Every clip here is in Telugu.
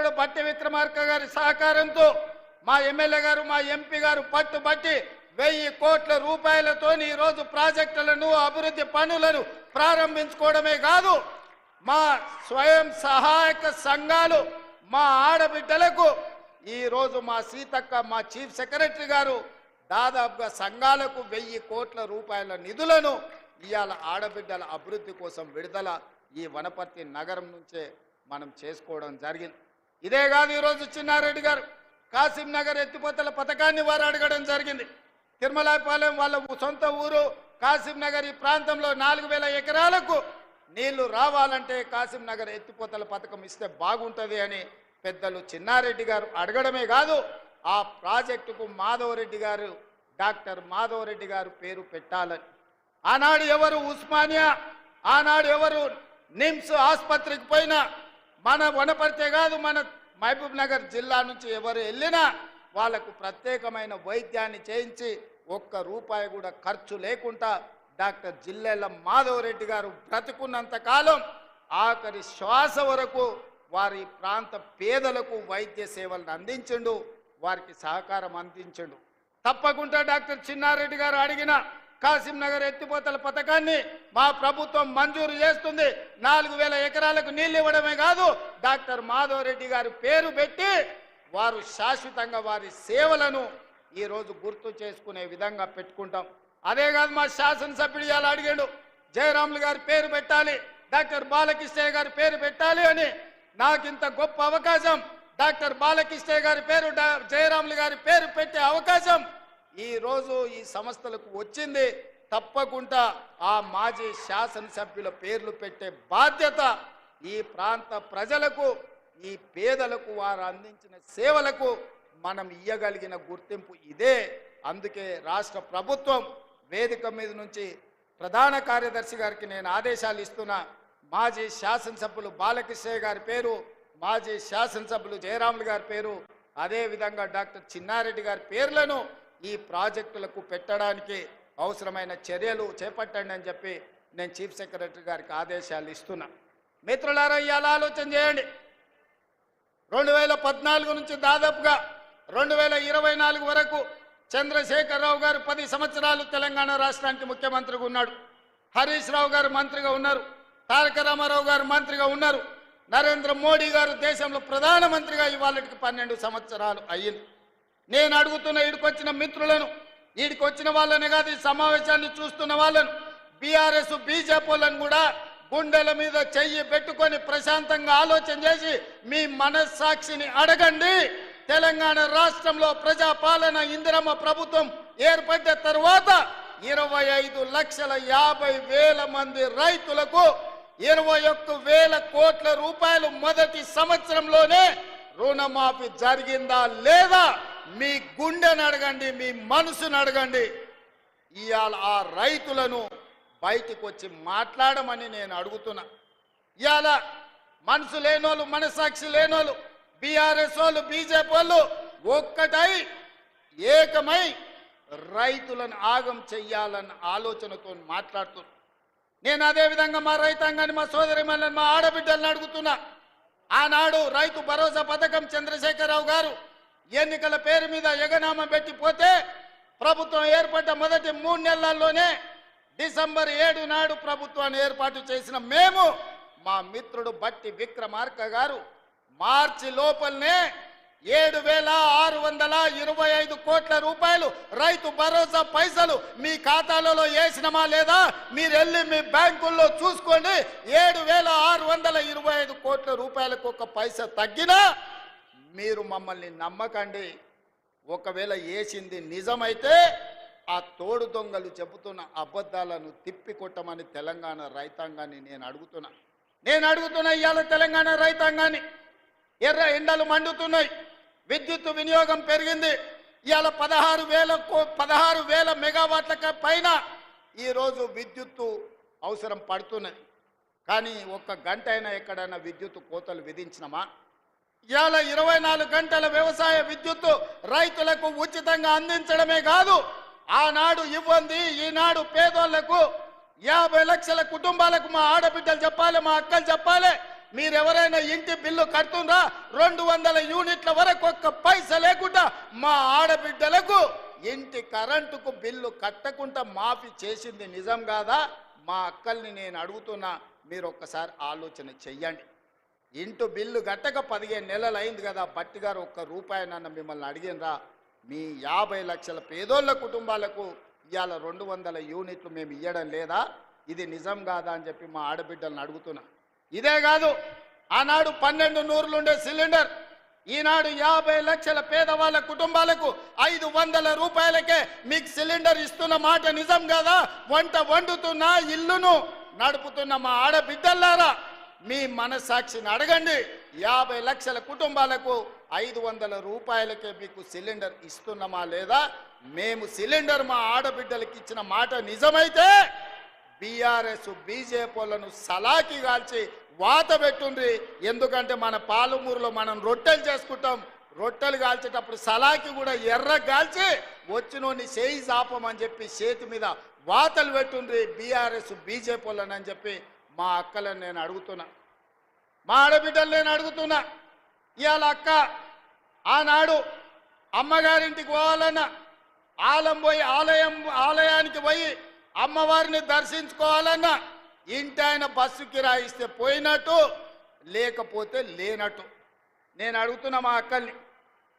మిత్రుడు బట్టి విక్రమార్క గారి సహకారంతో మా ఎమ్మెల్యే గారు మా ఎంపీ గారు పట్టుబట్టి 1000 కోట్ల రూపాయలతో ఈ రోజు ప్రాజెక్టులను అభివృద్ధి పనులను ప్రారంభించుకోవడమే కాదు మా స్వయం సహాయక సంఘాలు మా ఆడబిడ్డలకు ఈ రోజు మా సీతక్క మా చీఫ్ సెక్రటరీ గారు దాదాపుగా సంఘాలకు 1000 కోట్ల రూపాయల నిధులను ఇవాళ ఆడబిడ్డల అభివృద్ధి కోసం విడుదల ఈ వనపర్తి నగరం నుంచే మనం చేసుకోవడం జరిగింది. ఇదే కాదు ఈరోజు చిన్నారెడ్డి గారు కాసిం నగర్ ఎత్తిపోతల పథకాన్ని వారు అడగడం జరిగింది. తిరుమలాయపాలెం వాళ్ళ సొంత ఊరు కాసిం నగర్ ఈ ప్రాంతంలో 4000 ఎకరాలకు నీళ్లు రావాలంటే కాసిం నగర్ ఎత్తిపోతల పథకం ఇస్తే బాగుంటుంది అని పెద్దలు చిన్నారెడ్డి గారు అడగడమే కాదు ఆ ప్రాజెక్టుకు మాధవరెడ్డి గారు డాక్టర్ మాధవరెడ్డి గారు పేరు పెట్టాలని ఆనాడు ఎవరు ఉస్మానియా ఆనాడు ఎవరు నిమ్స్ ఆసుపత్రికి పోయినా మన వనపర్తే కాదు మన మహబూబ్ నగర్ జిల్లా నుంచి ఎవరు వెళ్ళినా వాళ్లకు ప్రత్యేకమైన వైద్యాన్ని చేయించి ₹1 కూడా ఖర్చు లేకుండా డాక్టర్ జిల్లెల మాధవరెడ్డి గారు బ్రతుకున్నంత కాలం ఆఖరి శ్వాస వరకు వారి ప్రాంత పేదలకు వైద్య సేవలను అందించండు వారికి సహకారం అందించండు. తప్పకుండా డాక్టర్ చిన్నారెడ్డి గారు అడిగిన కాసిం నగర్ ఎత్తిపోతల పథకాన్ని మా ప్రభుత్వం మంజూరు చేస్తుంది. 4000 ఎకరాలకు నీళ్ళు ఇవ్వడమే కాదు డాక్టర్ మాధవరెడ్డి గారి పేరు పెట్టి వారు శాశ్వతంగా వారి సేవలను ఈరోజు గుర్తు చేసుకునే విధంగా పెట్టుకుంటాం. అదే కాదు మా శాసనసభ్యుడు ఇలా అడిగాడు జయరాములు గారి పేరు పెట్టాలి డాక్టర్ బాలకృష్ణయ్య గారి పేరు పెట్టాలి అని. నాకింత గొప్ప అవకాశం డాక్టర్ బాలకృష్ణయ్య గారి పేరు జయరాములు గారి పేరు పెట్టే అవకాశం ఈ రోజు ఈ సంస్థలకు వచ్చింది. తప్పకుండా ఆ మాజీ శాసనసభ్యుల పేర్లు పెట్టే బాధ్యత ఈ ప్రాంత ప్రజలకు ఈ పేదలకు వారు అందించిన సేవలకు మనం ఇయ్యగలిగిన గుర్తింపు ఇదే. అందుకే రాష్ట్ర ప్రభుత్వం వేదిక మీద నుంచి ప్రధాన కార్యదర్శి గారికి నేను ఆదేశాలు ఇస్తున్నా. మాజీ శాసనసభ్యులు బాలకృష్ణయ్య గారి పేరు మాజీ శాసనసభ్యులు జయరాములు గారి పేరు అదేవిధంగా డాక్టర్ చిన్నారెడ్డి గారి పేర్లను ఈ ప్రాజెక్టులకు పెట్టడానికి అవసరమైన చర్యలు చేపట్టండి అని చెప్పి నేను చీఫ్ సెక్రటరీ గారికి ఆదేశాలు ఇస్తున్నా. మిత్రులారా ఇవాళ ఆలోచన చేయండి. 2014 నుంచి దాదాపుగా 2024 వరకు చంద్రశేఖరరావు గారు 10 సంవత్సరాలు తెలంగాణ రాష్ట్రానికి ముఖ్యమంత్రిగా ఉన్నాడు. హరీష్ రావు గారు మంత్రిగా ఉన్నారు. తారక రామారావు గారు మంత్రిగా ఉన్నారు. నరేంద్ర మోడీ గారు దేశంలో ప్రధానమంత్రిగా ఇవాళకి 12 సంవత్సరాలు అయ్యింది. నేను అడుగుతున్న ఈడికొచ్చిన మిత్రులను ఈడికొచ్చిన వాళ్ళని కాదు ఈ సమావేశాన్ని చూస్తున్న వాళ్ళను బీఆర్ఎస్ బీజేపీలను కూడా గుండెల మీద చెయ్యి పెట్టుకొని ప్రశాంతంగా ఆలోచన చేసి మీ మనస్సాక్షిని అడగండి. తెలంగాణ రాష్ట్రంలో ప్రజాపాలన ఇందిరమ్మ ప్రభుత్వం ఏర్పడ్డ తర్వాత 25,50,000 మంది రైతులకు 21,000 కోట్ల రూపాయలు మొదటి సంవత్సరంలోనే రుణమాఫీ జరిగిందా లేదా? మీ గుండెను అడగండి, మీ మనసును అడగండి. ఇవాళ ఆ రైతులను బయటికి వచ్చి మాట్లాడమని నేను అడుగుతున్నా. ఇవాళ మనసు లేనోళ్ళు మనసాక్షి లేనోళ్ళు బీఆర్ఎస్ వాళ్ళు బీజేపీ వాళ్ళు ఒక్కటై ఏకమై రైతులను ఆగం చెయ్యాలన్న ఆలోచనతో మాట్లాడుతున్నా. నేను అదేవిధంగా మా రైతాంగాన్ని మా సోదరిమణులను మా ఆడబిడ్డలను అడుగుతున్నా. ఆనాడు రైతు భరోసా పథకం చంద్రశేఖరరావు గారు ఎన్నికల పేరు మీద ఎగనామం పెట్టిపోతే ప్రభుత్వం ఏర్పడ్డ మొదటి 3 నెలల్లోనే డిసెంబర్ 7 నాడు ప్రభుత్వాన్ని ఏర్పాటు చేసిన మేము మా మిత్రుడు బట్టి విక్రమార్క గారు మార్చి లోపలనే 7,625 కోట్ల రూపాయలు రైతు భరోసా పైసలు మీ ఖాతాలలో వేసినమా లేదా మీరు వెళ్ళి మీ బ్యాంకుల్లో చూసుకోండి. 7,625 కోట్ల రూపాయలకు ఒక పైసా తగ్గినా మీరు మమ్మల్ని నమ్మకండి. ఒకవేళ వేసింది నిజమైతే ఆ తోడు దొంగలు చెబుతున్న అబద్ధాలను తిప్పికొట్టమని తెలంగాణ రైతాంగాన్ని నేను అడుగుతున్నా. ఇవాళ తెలంగాణ రైతాంగాన్ని ఎర్ర ఎండలు మండుతున్నాయి. విద్యుత్ వినియోగం పెరిగింది. ఇవాళ 16,000 మెగావాట్ల పైన ఈరోజు విద్యుత్తు అవసరం పడుతున్నది. కానీ 1 గంట అయినా ఎక్కడైనా విద్యుత్ కోతలు విధించినమా? ఇవాళ 24 గంటల వ్యవసాయ విద్యుత్తు రైతులకు ఉచితంగా అందించడమే కాదు ఆనాడు ఇవ్వండి ఈనాడు పేదోళ్లకు 50 లక్షల కుటుంబాలకు మా ఆడబిడ్డలు చెప్పాలి మా అక్కలు చెప్పాలి మీరెవరైనా ఇంటి బిల్లు కడుతుండ్రా? 200 యూనిట్ల వరకు ఒక్క పైసా లేకుండా మా ఆడబిడ్డలకు ఇంటి కరెంటుకు బిల్లు కట్టకుండా మాఫీ చేసింది నిజం కాదా? మా అక్కల్ని నేను అడుగుతున్నా, మీరు ఒక్కసారి ఆలోచన చెయ్యండి. ఇంటి బిల్లు కట్టక 15 నెలలు అయింది కదా, బట్టి గారు ఒక్క రూపాయి నన్న మిమ్మల్ని అడిగినరా? మీ 50 లక్షల పేదోళ్ళ కుటుంబాలకు ఇవాళ 200 యూనిట్లు మేము ఇవ్వడం లేదా? ఇది నిజం కాదా అని చెప్పి మా ఆడబిడ్డలను అడుగుతున్నా. ఇదే కాదు, ఆనాడు 12 నూరులుండే సిలిండర్ ఈనాడు 50 లక్షల పేదవాళ్ళ కుటుంబాలకు 500 రూపాయలకే మీకు సిలిండర్ ఇస్తున్న మాట నిజం కాదా? వంట వండుతున్న ఇల్లును నడుపుతున్న మా ఆడబిడ్డలారా, మీ మనసాక్షిని అడగండి. 50 లక్షల కుటుంబాలకు 500 రూపాయలకే మీకు సిలిండర్ ఇస్తున్నామా లేదా? మేము సిలిండర్ మా ఆడబిడ్డలకు ఇచ్చిన మాట నిజమైతే బీఆర్ఎస్ బీజేపీలను సలాకి కాల్చి వాత పెట్టుండ్రి. ఎందుకంటే మన పాలమూరులో మనం రొట్టెలు చేసుకుంటాం, రొట్టెలు కాల్చేటప్పుడు సలాకి కూడా ఎర్ర కాల్చి వచ్చినోని చేయి జాపమని చెప్పి చేతి మీద వాతలు పెట్టుండ్రి బీఆర్ఎస్ బీజేపీలను అని చెప్పి మా అక్కలను నేను అడుగుతున్నా, మా ఆడబిడ్డలు నేను అడుగుతున్నా. ఇవాళ అక్క ఆనాడు అమ్మగారింటికి పోవాలన్నా ఆలయానికి పోయి అమ్మవారిని దర్శించుకోవాలన్నా ఇంటి ఆయన బస్సు కిరాయిస్తే పోయినట్టు, లేకపోతే లేనట్టు. నేను అడుగుతున్నా మా అక్కల్ని,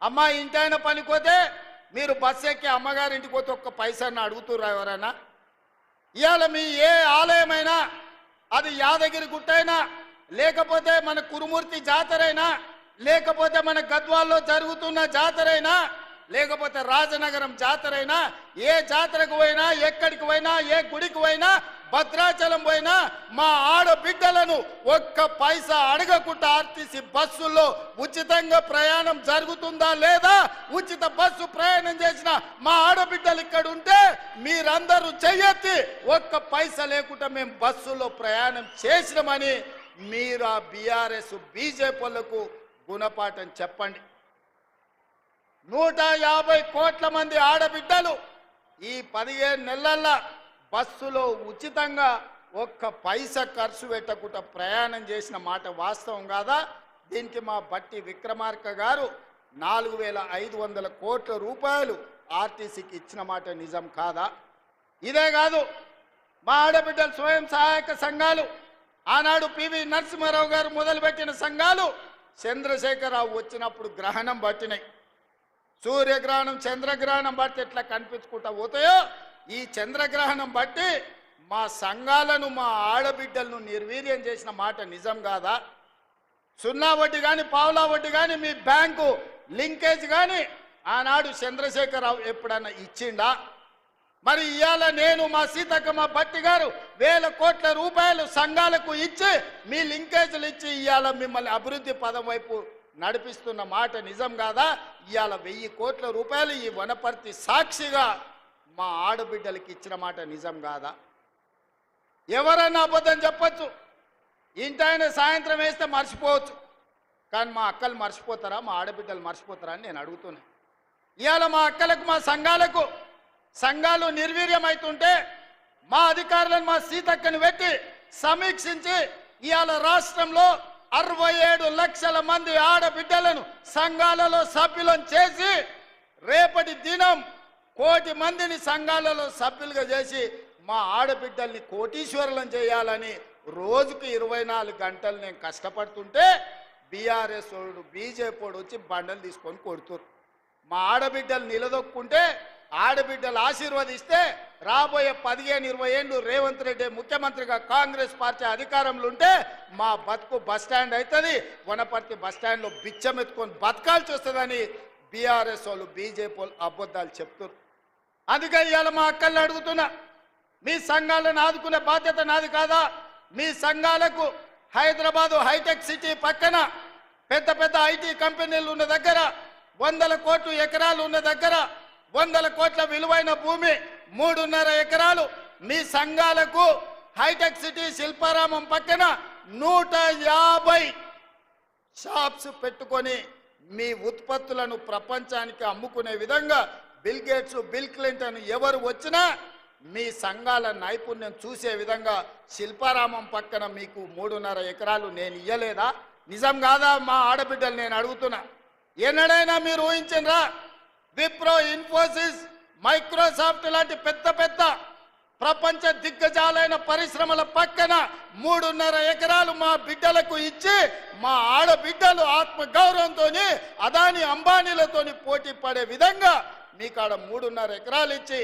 అమ్మ ఇంటి ఆయన పనిపోతే మీరు బస్సు ఎక్కి అమ్మగారింటికి పోతే ఒక్క పైసాన్ని అడుగుతుర్రా ఎవరైనా? ఇవాళ మీ ఏ ఆలయమైనా, అది యాదగిరి గుట్టైనా, లేకపోతే మన కురుమూర్తి జాతరైనా, లేకపోతే మన గద్వాల్లో జరుగుతున్న జాతరైనా, లేకపోతే రాజనగరం జాతరైనా, ఏ జాతరకు పోయినా, ఎక్కడికి పోయినా, ఏ గుడికి పోయినా, భద్రాచలం పోయినా మా ఆడబిడ్డలను ఒక్క పైసా అడగకుండా ఆర్టీసీ బస్సుల్లో ఉచితంగా ప్రయాణం జరుగుతుందా లేదా? ఉచిత బస్సు ప్రయాణం చేసిన మా ఆడబిడ్డలు ఇక్కడ ఉంటే మీరందరూ చెయ్యెత్తి ఒక్క పైసా లేకుండా మేము బస్సులో ప్రయాణం చేసినామని మీరు ఆ బీఆర్ఎస్ బీజేపీలకు గుణపాఠం చెప్పండి. 150 కోట్ల మంది ఆడబిడ్డలు ఈ 15 నెలల్లో బస్సులో ఉచితంగా ఒక్క పైసా ఖర్చు పెట్టకుండా ప్రయాణం చేసిన మాట వాస్తవం కాదా? దీనికి మా బట్టి విక్రమార్క గారు 4500 కోట్ల రూపాయలు ఆర్టీసీకి ఇచ్చిన మాట నిజం కాదా? ఇదే కాదు, మా ఆడబిడ్డల స్వయం సహాయక సంఘాలు ఆనాడు పివి నరసింహారావు గారు మొదలుపెట్టిన సంఘాలు చంద్రశేఖరరావు వచ్చినప్పుడు గ్రహణం పట్టినాయి. సూర్యగ్రహణం చంద్రగ్రహణం బట్టి ఎట్లా కనిపించుకుంటా పోతాయో ఈ చంద్రగ్రహణం బట్టి మా సంఘాలను మా ఆడబిడ్డలను నిర్వీర్యం చేసిన మాట నిజం కాదా? సున్నా వడ్డీ కానీ పావులా వడ్డీ కానీ మీ బ్యాంకు లింకేజ్ కానీ ఆనాడు చంద్రశేఖరరావు ఎప్పుడన్నా ఇచ్చిండా? మరి ఇవాళ నేను మా సీతక్క మా బట్టి గారు 1000 కోట్ల రూపాయలు సంఘాలకు ఇచ్చి మీ లింకేజీలు ఇచ్చి ఇవాళ మిమ్మల్ని అభివృద్ధి పదం వైపు నడిపిస్తున్న మాట నిజం కాదా? ఇవాళ 1000 కోట్ల రూపాయలు ఈ వనపర్తి సాక్షిగా మా ఆడబిడ్డలకి ఇచ్చిన మాట నిజం కాదా? ఎవరన్నా అబద్ధం చెప్పచ్చు, ఇంటాయన సాయంత్రం వేస్తే మర్చిపోవచ్చు, కానీ మా అక్కలు మర్చిపోతారా? మా ఆడబిడ్డలు మర్చిపోతారా అని నేను అడుగుతున్నా. ఇవాళ మా అక్కలకు మా సంఘాలు నిర్వీర్యం అవుతుంటే మా అధికారులను మా సీతక్కని పెట్టి సమీక్షించి ఇవాళ రాష్ట్రంలో 67 లక్షల మంది ఆడబిడ్డలను సంఘాలలో సభ్యులను చేసి రేపటి దినం 1 కోటి మందిని సంఘాలలో సభ్యులుగా చేసి మా ఆడబిడ్డల్ని కోటీశ్వరులను చేయాలని రోజుకు 24 గంటలు నేను కష్టపడుతుంటే బీఆర్ఎస్ వాడు బీజేపీ వాడు వచ్చి బండలు తీసుకొని కొడుతురు. మా ఆడబిడ్డలు నిలదొక్కుంటే ఆడబిడ్డలు ఆశీర్వదిస్తే రాబోయే 15-20 ఏళ్ళు రేవంత్ రెడ్డి ముఖ్యమంత్రిగా కాంగ్రెస్ పార్టీ అధికారంలో ఉంటే మా బతుకు బస్టాండ్ అవుతుంది, వనపర్తి బస్టాండ్లో బిచ్చమెత్తుకొని బతకాల్సి వస్తుందని బీఆర్ఎస్ వాళ్ళు బీజేపీ వాళ్ళు అబద్ధాలు చెప్తున్నారు. అందుకే ఇవాళ మా అక్కల్ని అడుగుతున్నా, మీ సంఘాలను ఆదుకునే బాధ్యత నాది కాదా? మీ సంఘాలకు హైదరాబాదు హైటెక్ సిటీ పక్కన పెద్ద పెద్ద ఐటీ కంపెనీలు ఉన్న దగ్గర 100 కోట్ల ఎకరాలు ఉన్న దగ్గర 100 కోట్ల విలువైన భూమి 3.5 ఎకరాలు మీ సంఘాలకు హైటెక్ సిటీ శిల్పారామం పక్కన 150 షాప్స్ పెట్టుకొని మీ ఉత్పత్తులను ప్రపంచానికి అమ్ముకునే విధంగా బిల్ గేట్స్ బిల్ క్లింటన్ ఎవరు వచ్చినా మీ సంఘాల నైపుణ్యం చూసే విధంగా శిల్పారామం పక్కన మీకు 3.5 ఎకరాలు నేను ఇయ్యలేదా? నిజం కాదా? మా ఆడబిడ్డలు నేను అడుగుతున్నా. ఎన్నడైనా మీరు ఊహించరా? విప్రో, ఇన్ఫోసిస్, మైక్రోసాఫ్ట్ లాంటి పెద్ద పెద్ద ప్రపంచ దిగ్గజాలైన పరిశ్రమల పక్కన 3.5 ఎకరాలు మా బిడ్డలకు ఇచ్చి మా ఆడబిడ్డలు ఆత్మగౌరవంతో అదాని అంబానీలతోని పోటీ పడే విధంగా మీకాడ 3.5 ఎకరాలు ఇచ్చి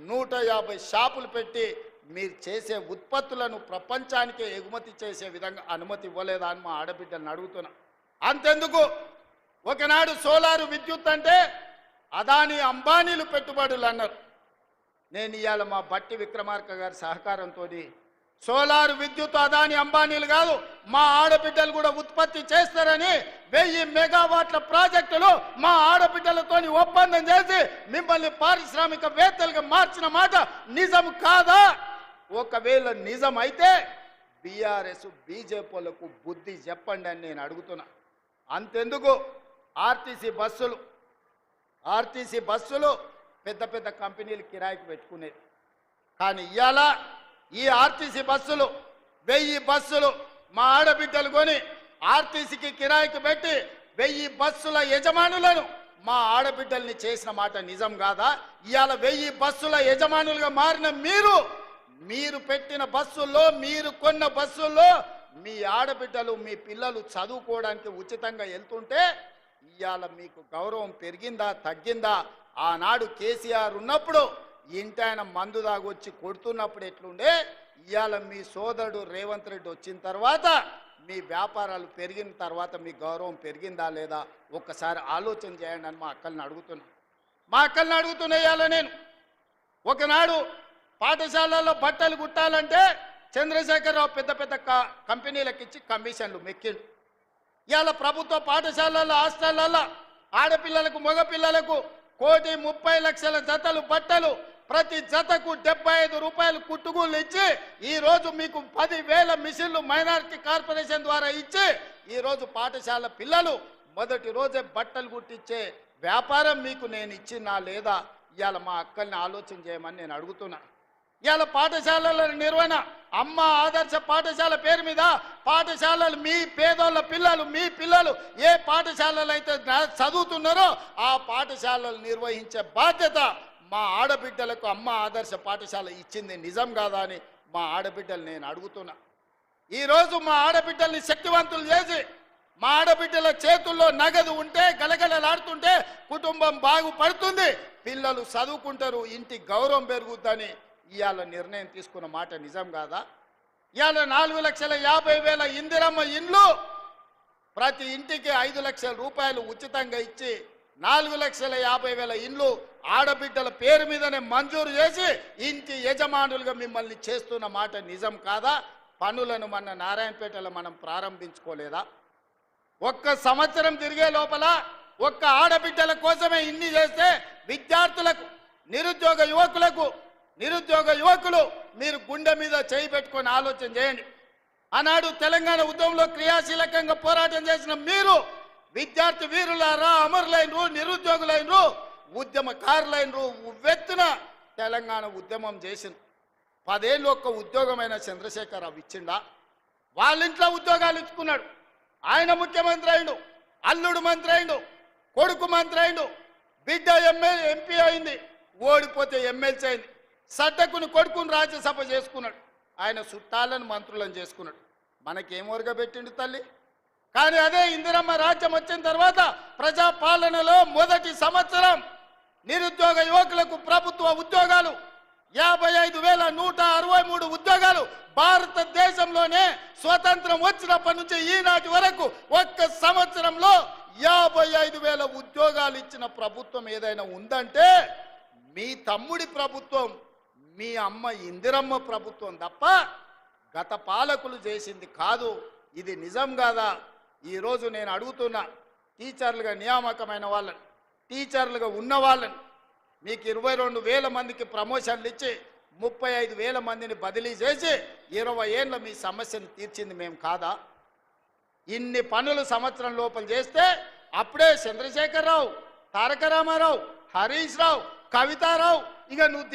150 షాపులు పెట్టి మీరు చేసే ఉత్పత్తులను ప్రపంచానికి ఎగుమతి చేసే విధంగా అనుమతి ఇవ్వలేదా అని మా ఆడబిడ్డలను అడుగుతున్నా. అంతెందుకు, ఒకనాడు సోలారు విద్యుత్ అంటే అదాని అంబానీలు పెట్టుబడులు అన్నారు. నేను ఇవాళ మా బట్టి విక్రమార్క గారి సహకారంతో సోలారు విద్యుత్ అదాని అంబానీలు కాదు, మా ఆడబిడ్డలు కూడా ఉత్పత్తి చేస్తారని 1000 మెగావాట్ల ప్రాజెక్టులు మా ఆడబిడ్డలతోని ఒప్పందం చేసి మిమ్మల్ని పారిశ్రామికవేత్తలుగా మార్చిన మాట నిజం కాదా? ఒకవేళ నిజం అయితే బీఆర్ఎస్ బీజేపీలకు బుద్ధి చెప్పండి అని నేను అడుగుతున్నా. అంతెందుకు, ఆర్టీసీ బస్సులు పెద్ద పెద్ద కంపెనీలు కిరాయికి పెట్టుకునేది. కానీ ఇవాళ ఈ ఆర్టీసీ బస్సులు 1000 బస్సులు మా ఆడబిడ్డలు కొని ఆర్టీసీకి కిరాయికి పెట్టి 1000 బస్సుల యజమానులను మా ఆడబిడ్డల్ని చేసిన మాట నిజం కాదా? ఇవాళ 1000 బస్సుల యజమానులుగా మారిన మీరు పెట్టిన బస్సుల్లో, మీరు కొన్న బస్సుల్లో మీ ఆడబిడ్డలు, మీ పిల్లలు చదువుకోవడానికి ఉచితంగా వెళ్తుంటే ఇవాళ మీకు గౌరవం పెరిగిందా తగ్గిందా? ఆనాడు కేసీఆర్ ఉన్నప్పుడు ఇంటాయన మందు దాగొచ్చి కొడుతున్నప్పుడు ఎట్లుండే, ఇవాళ మీ సోదరుడు రేవంత్ రెడ్డి వచ్చిన తర్వాత మీ వ్యాపారాలు పెరిగిన తర్వాత మీ గౌరవం పెరిగిందా లేదా ఒక్కసారి ఆలోచన చేయండి అని మా అక్కల్ని అడుగుతున్నా. ఇవాళ నేను ఒకనాడు పాఠశాలల్లో బట్టలు కుట్టాలంటే చంద్రశేఖరరావు పెద్ద పెద్ద కంపెనీలకు ఇచ్చి కమిషన్లు మెక్కిండు. ఇవాళ ప్రభుత్వ పాఠశాలల్లో, హాస్టళ్లలో ఆడపిల్లలకు, మగపిల్లలకు 1,30,00,000 జతలు బట్టలు, ప్రతి జతకు 75 రూపాయలు కుట్టుగూళ్ళు ఇచ్చి ఈరోజు మీకు 10,000 మిషన్లు మైనారిటీ కార్పొరేషన్ ద్వారా ఇచ్చి ఈరోజు పాఠశాల పిల్లలు మొదటి రోజే బట్టలు కుట్టించే వ్యాపారం మీకు నేను ఇచ్చినా లేదా? ఇవాళ మా అక్కల్ని ఆలోచన చేయమని నేను అడుగుతున్నా. ఇవాళ పాఠశాలల నిర్వహణ, అమ్మ ఆదర్శ పాఠశాల పేరు మీద పాఠశాలలు మీ పేదోళ్ళ పిల్లలు, మీ పిల్లలు ఏ పాఠశాలలు అయితే చదువుతున్నారో ఆ పాఠశాలలు నిర్వహించే బాధ్యత మా ఆడబిడ్డలకు అమ్మ ఆదర్శ పాఠశాల ఇచ్చింది నిజం కాదా అని మా ఆడబిడ్డలు నేను అడుగుతున్నా. ఈరోజు మా ఆడబిడ్డల్ని శక్తివంతులు చేసి మా ఆడబిడ్డల చేతుల్లో నగదు ఉంటే, గలగలలాడుతుంటే కుటుంబం బాగుపడుతుంది, పిల్లలు చదువుకుంటారు, ఇంటి గౌరవం పెరుగుద్దని ఇవాళ నిర్ణయం తీసుకున్న మాట నిజం కాదా? ఇవాళ 4,50,000 ఇందిరమ్మ ఇండ్లు ప్రతి ఇంటికి 5 లక్షల రూపాయలు ఉచితంగా ఇచ్చి 4,50,000 ఇండ్లు ఆడబిడ్డల పేరు మీదనే మంజూరు చేసి ఇంటి యజమానులుగా మిమ్మల్ని చేస్తున్న మాట నిజం కాదా? పనులను మన నారాయణపేటలో మనం ప్రారంభించుకోలేదా? ఒక్క సంవత్సరం తిరిగే లోపల ఒక్క ఆడబిడ్డల కోసమే ఇన్ని చేస్తే విద్యార్థులకు, నిరుద్యోగ యువకులు మీరు గుండె మీద చేయి పెట్టుకొని ఆలోచన చేయండి. ఆనాడు తెలంగాణ ఉద్యమంలో క్రియాశీలకంగా పోరాటం చేసిన మీరు విద్యార్థి వీరులారా, అమరులైనరు, నిరుద్యోగులైనరు, ఉద్యమకారులైనరు, ఉవ్వెత్తున తెలంగాణ ఉద్యమం చేసిన 10 ఏళ్ళు ఒక్క ఉద్యోగమైన చంద్రశేఖరరావు ఇచ్చిండా? వాళ్ళ ఇంట్లో ఉద్యోగాలు ఇచ్చుకున్నాడు. ఆయన ముఖ్యమంత్రి అయిండు, అల్లుడు మంత్రి అయిండు, కొడుకు మంత్రి అయిండు, బిడ్డ ఎంపీ అయింది, ఓడిపోతే ఎమ్మెల్సీ అయింది, సడ్డకుని కొడుకుని రాజ్యసభ చేసుకున్నాడు, ఆయన చుట్టాలను మంత్రులను చేసుకున్నాడు. మనకేం ఒరగబెట్టిండు తల్లి? కానీ అదే ఇందిరమ్మ రాజ్యం వచ్చిన తర్వాత ప్రజాపాలనలో మొదటి సంవత్సరం నిరుద్యోగ యువకులకు ప్రభుత్వ ఉద్యోగాలు 55,163 ఉద్యోగాలు భారతదేశంలోనే స్వతంత్రం వచ్చినప్పటి నుంచి ఈనాటి వరకు ఒక్క సంవత్సరంలో 55,000 ఉద్యోగాలు ఇచ్చిన ప్రభుత్వం ఏదైనా ఉందంటే మీ తమ్ముడి ప్రభుత్వం, మీ అమ్మ ఇందిరమ్మ ప్రభుత్వం తప్ప గత పాలకులు చేసింది కాదు. ఇది నిజం కాదా? ఈరోజు నేను అడుగుతున్నా, టీచర్లుగా నియామకమైన వాళ్ళని, టీచర్లుగా ఉన్న వాళ్ళని మీకు 22,000 మందికి ప్రమోషన్లు ఇచ్చి 35,000 మందిని బదిలీ చేసి 20 ఏళ్ళ మీ సమస్యను తీర్చింది మేము కాదా? ఇన్ని పనులు సంవత్సరం లోపల చేస్తే అప్పుడే చంద్రశేఖరరావు, తారక రామారావు, హరీష్ రావు, కవితారావు ఇక నువ్వు